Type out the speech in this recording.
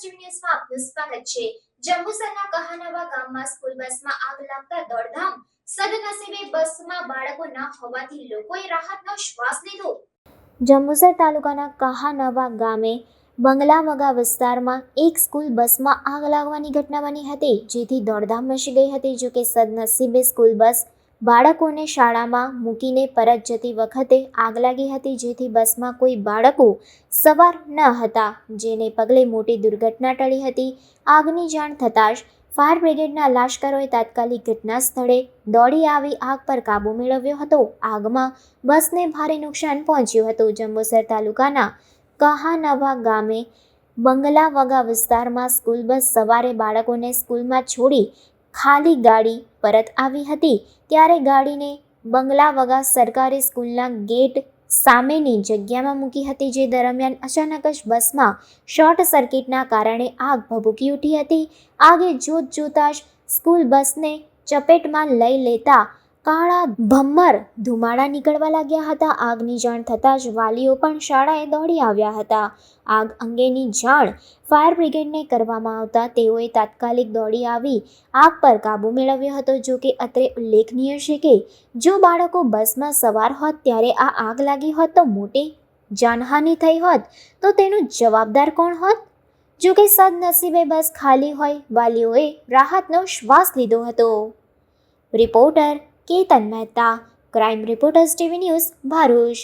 TV ન્યૂઝમાં આપનું સ્વાગત છે। જંબુસરના કહાનવા ગામમાં સ્કૂલ બસમાં આગ લાગતા દોડધામ। સદનસીબે બસમાં બાળકો ન હોવાથી લોકોએ રાહતનો શ્વાસ લીધો। જંબુસર તાલુકાના કહાનવા ગામે બંગલાવગા વિસ્તારમાં એક સ્કૂલ બસમાં આગ લાગવાની ઘટના બની હતી, જેથી દોડધામ મચી ગઈ હતી। જો કે સદનસીબે સ્કૂલ બસ બાળકોને શાળામાં મૂકીને પરત જતી વખતે આગ લાગી હતી, જેથી બસમાં કોઈ બાળકો સવાર ન હતા, જેને પગલે મોટી દુર્ઘટના ટળી હતી। આગની જાણ થતાં જ ફાયર બ્રિગેડના લાશ્કરોએ તાત્કાલિક ઘટના સ્થળે દોડી આવી આગ પર કાબૂ મેળવ્યો હતો। આગમાં બસને ભારે નુકસાન પહોંચ્યું હતું। જંબુસર તાલુકાના કહાનવા ગામે બંગલાવગા વિસ્તારમાં સ્કૂલ બસ સવારે બાળકોને સ્કૂલમાં છોડી ખાલી ગાડી પરત આવી હતી, ત્યારે ગાડીને બંગલાવગા સરકારી સ્કૂલના ગેટ સામેની જગ્યામાં મૂકી હતી, જે દરમિયાન અચાનક જ બસમાં શોર્ટ સર્કિટના કારણે આગ ભભૂકી ઉઠી હતી। આગે જોતજોતા જ સ્કૂલ બસને ચપેટમાં લઈ લેતા કાળા ભમ્મર ધુમાડા નીકળવા લાગ્યા હતા। આગની જાણ થતાં જ વાલીઓ પણ શાળાએ દોડી આવ્યા હતા। આગ અંગેની જાણ ફાયર બ્રિગેડને કરવામાં આવતા તેઓએ તાત્કાલિક દોડી આવી આગ પર કાબૂ મેળવ્યો હતો। જો કે અત્રે ઉલ્લેખનીય છે કે જો બાળકો બસમાં સવાર હોત ત્યારે આ આગ લાગી હોત તો મોટી જાનહાનિ થઈ હોત, તો તેનો જવાબદાર કોણ હોત? જો કે સદનસીબે બસ ખાલી હોય વાલીઓએ રાહતનો શ્વાસ લીધો હતો। Reporter Ketan Mehta, crime reporters TV news, Bharuch.